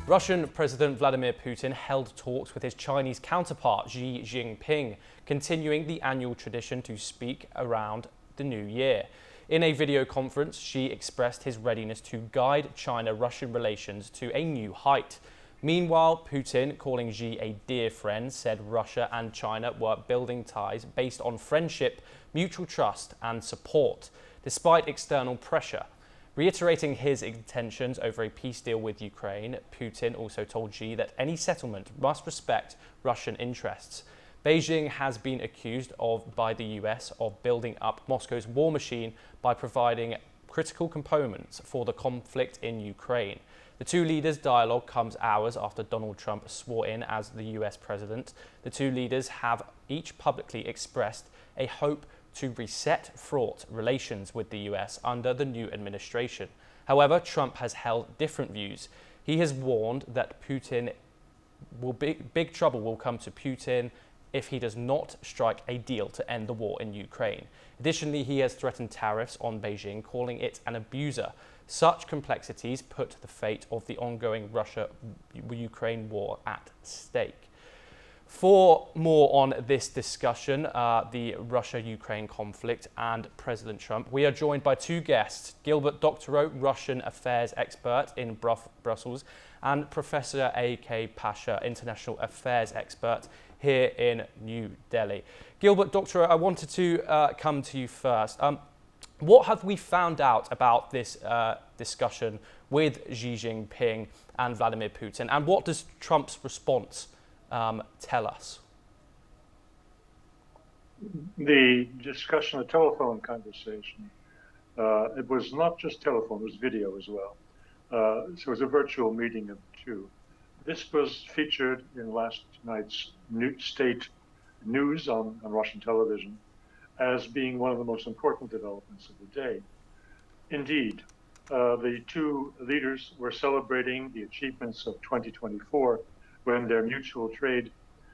Russian President Vladimir Putin held talks with his Chinese counterpart Xi Jinping, continuing the annual tradition to speak around the new year. In a video conference, Xi expressed his readiness to guide China-Russian relations to a new height. Meanwhile, Putin, calling Xi a dear friend, said Russia and China were building ties based on friendship, mutual trust and support, despite external pressure. Reiterating his intentions over a peace deal with Ukraine, Putin also told Xi that any settlement must respect Russian interests. Beijing has been accused by the US of building up Moscow's war machine by providing critical components for the conflict in Ukraine. The two leaders' dialogue comes hours after Donald Trump swore in as the US president. The two leaders have each publicly expressed a hope to reset fraught relations with the US under the new administration. However, Trump has held different views. He has warned that big trouble will come to Putin if he does not strike a deal to end the war in Ukraine. Additionally, he has threatened tariffs on Beijing, calling it an abuser. Such complexities put the fate of the ongoing Russia-Ukraine war at stake. For more on this discussion, the Russia-Ukraine conflict and President Trump, we are joined by two guests, Gilbert Doctorow, Russian affairs expert in Brussels, and Professor A.K. Pasha, international affairs expert here in New Delhi. Gilbert Doctorow, I wanted to come to you first. What have we found out about this discussion with Xi Jinping and Vladimir Putin, and what does Trump's response tell us? The discussion, the telephone conversation, it was not just telephone, it was video as well. So it was a virtual meeting of the two. This was featured in last night's state news on Russian television as being one of the most important developments of the day. Indeed, the two leaders were celebrating the achievements of 2024 when their mutual trade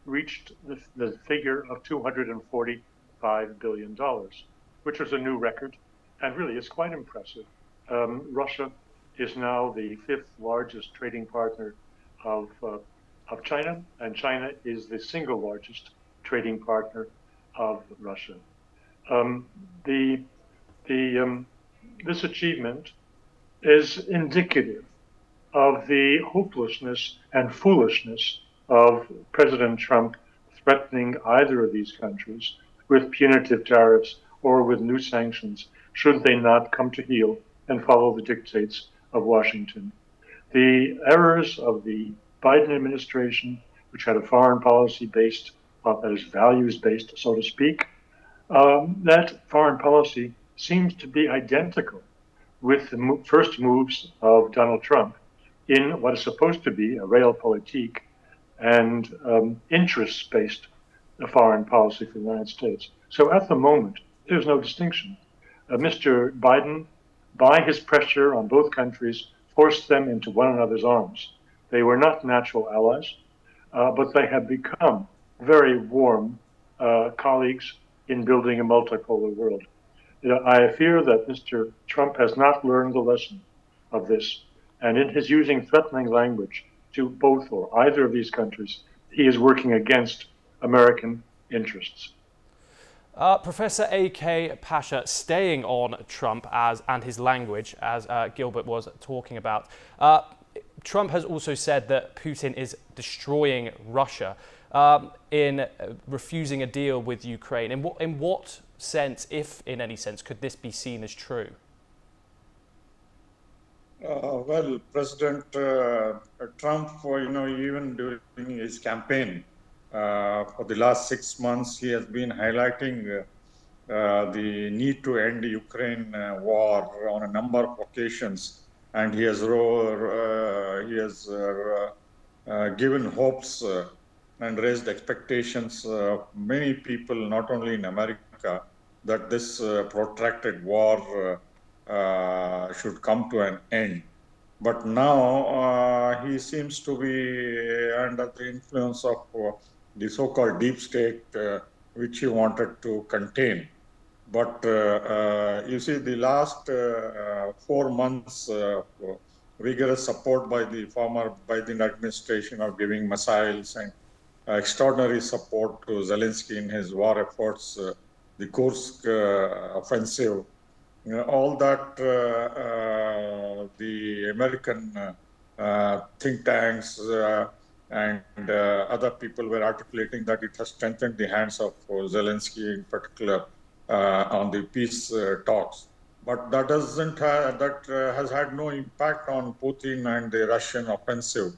reached the figure of $245 billion, which was a new record and really is quite impressive. Russia is now the fifth largest trading partner of China, and China is the single largest trading partner of Russia. This achievement is indicative of the hopelessness and foolishness of President Trump threatening either of these countries with punitive tariffs or with new sanctions should they not come to heel and follow the dictates of Washington. The errors of the Biden administration, which had a foreign policy based, that is values based, so to speak, that foreign policy seems to be identical with the first moves of Donald Trump in what is supposed to be a realpolitik and interest-based foreign policy for the United States. So at the moment, there's no distinction. Mr. Biden, by his pressure on both countries, forced them into one another's arms. They were not natural allies, but they have become very warm colleagues in building a multipolar world. I fear that Mr. Trump has not learned the lesson of this, and in his using threatening language to both or either of these countries, he is working against American interests. Professor A.K. Pasha, staying on Trump and his language, as Gilbert was talking about, Trump has also said that Putin is destroying Russia in refusing a deal with Ukraine. In what sense, if in any sense, could this be seen as true? Well, President Trump, even during his campaign for the last 6 months, he has been highlighting the need to end the Ukraine war on a number of occasions, and he has given hopes and raised expectations of many people, not only in America, that this protracted war should come to an end. But now he seems to be under the influence of the so-called deep state, which he wanted to contain. But you see, the last 4 months vigorous support by the former Biden administration of giving missiles and extraordinary support to Zelensky in his war efforts, the Kursk offensive, all that the American think tanks and other people were articulating that it has strengthened the hands of Zelensky in particular on the peace talks. But that has had no impact on Putin and the Russian offensive.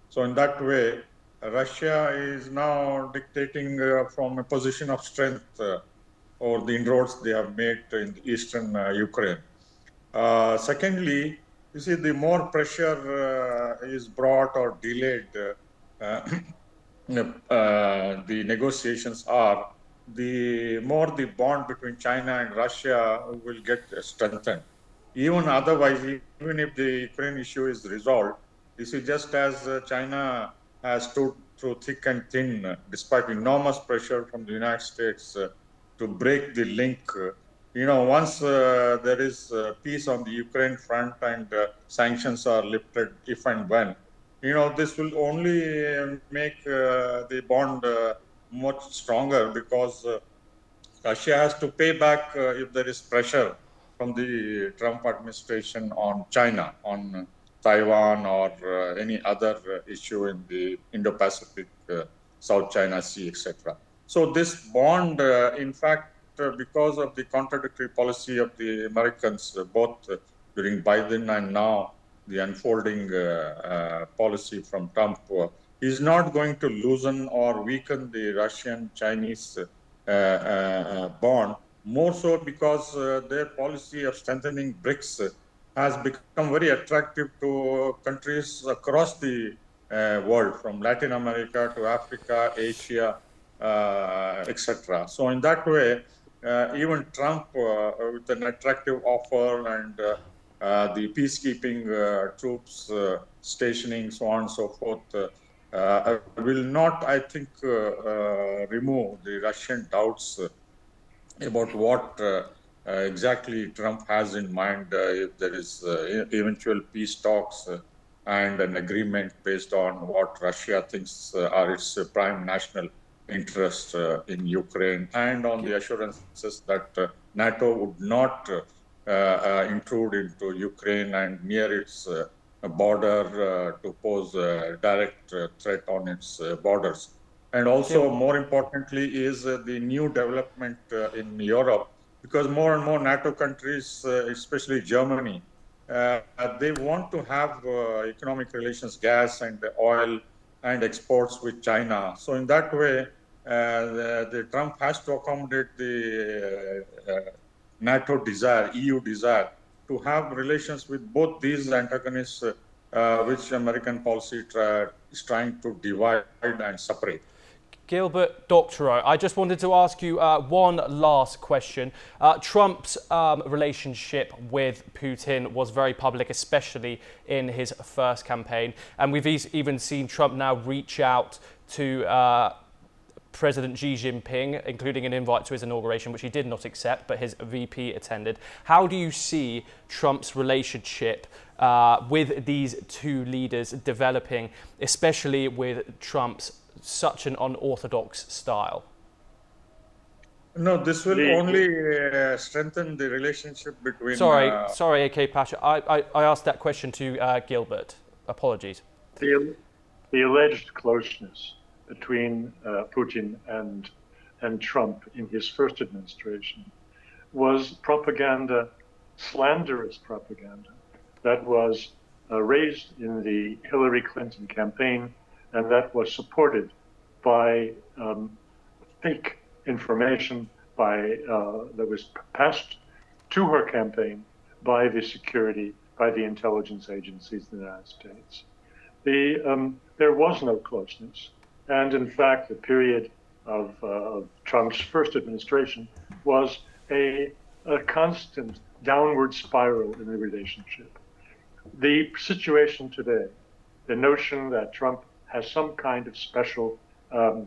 So in that way, Russia is now dictating from a position of strength over the inroads they have made in eastern Ukraine. Secondly, you see, the more pressure is brought or delayed, the negotiations are, the more the bond between China and Russia will get strengthened. Even otherwise, even if the Ukraine issue is resolved, this is just as China has stood through thick and thin, despite enormous pressure from the United States to break the link. Once there is peace on the Ukraine front and sanctions are lifted, if and when, this will only make the bond much stronger, because Russia has to pay back if there is pressure from the Trump administration on China, on Taiwan, or any other issue in the Indo-Pacific, South China Sea, etc. So this bond, in fact, because of the contradictory policy of the Americans, both during Biden and now the unfolding policy from Trump, is not going to loosen or weaken the Russian-Chinese bond, more so because their policy of strengthening BRICS has become very attractive to countries across the world, from Latin America to Africa, Asia, etc. So in that way, even Trump, with an attractive offer and the peacekeeping troops stationing, so on and so forth, will not, I think, remove the Russian doubts about what exactly Trump has in mind if there is eventual peace talks and an agreement based on what Russia thinks are its prime national interests in Ukraine, and on the assurances that NATO would not intrude into Ukraine and near its border to pose a direct threat on its borders. And also, more importantly, is the new development in Europe, because more and more NATO countries, especially Germany, they want to have economic relations, gas and oil and exports with China. So in that way, the Trump has to accommodate the NATO desire, EU desire, to have relations with both these antagonists, which American policy is trying to divide and separate. Gilbert Doctorow, I just wanted to ask you one last question. Trump's relationship with Putin was very public, especially in his first campaign. And we've even seen Trump now reach out to President Xi Jinping, including an invite to his inauguration, which he did not accept, but his VP attended. How do you see Trump's relationship with these two leaders developing, especially with Trump's such an unorthodox style? No, this will only strengthen the relationship between... Sorry, AK Pasha. I asked that question to Gilbert. Apologies. The alleged closeness between Putin and Trump in his first administration was propaganda, slanderous propaganda, that was raised in the Hillary Clinton campaign, and that was supported by fake information that was passed to her campaign by the intelligence agencies in the United States. There was no closeness, and in fact, the period of Trump's first administration was a constant downward spiral in the relationship. The situation today, the notion that Trump has some kind of special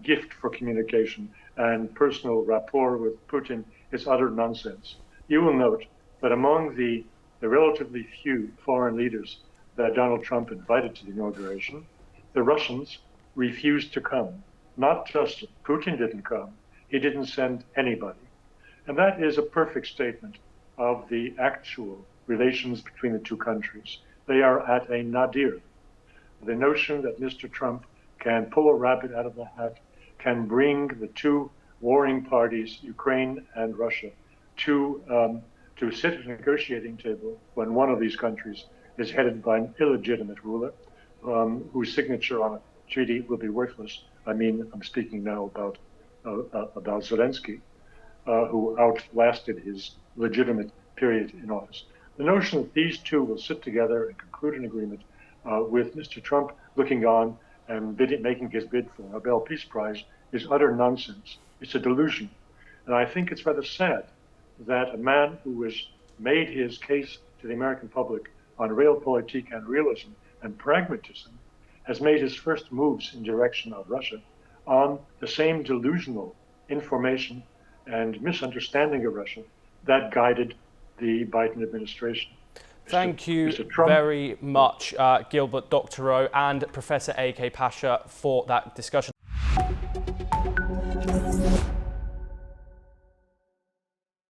gift for communication and personal rapport with Putin is utter nonsense. You will note that among the relatively few foreign leaders that Donald Trump invited to the inauguration, the Russians refused to come. Not just Putin didn't come, he didn't send anybody. And that is a perfect statement of the actual relations between the two countries. They are at a nadir. The notion that Mr. Trump can pull a rabbit out of the hat, can bring the two warring parties, Ukraine and Russia, to sit at a negotiating table when one of these countries is headed by an illegitimate ruler whose signature on a treaty will be worthless. I'm speaking now about Zelensky, who outlasted his legitimate period in office. The notion that these two will sit together and conclude an agreement with Mr. Trump looking on and making his bid for the Nobel Peace Prize is utter nonsense. It's a delusion. And I think it's rather sad that a man who has made his case to the American public on realpolitik and realism and pragmatism has made his first moves in direction of Russia on the same delusional information and misunderstanding of Russia that guided the Biden administration. Thank you Mr. Trump, very much, Gilbert Doctorow and Professor A.K. Pasha, for that discussion.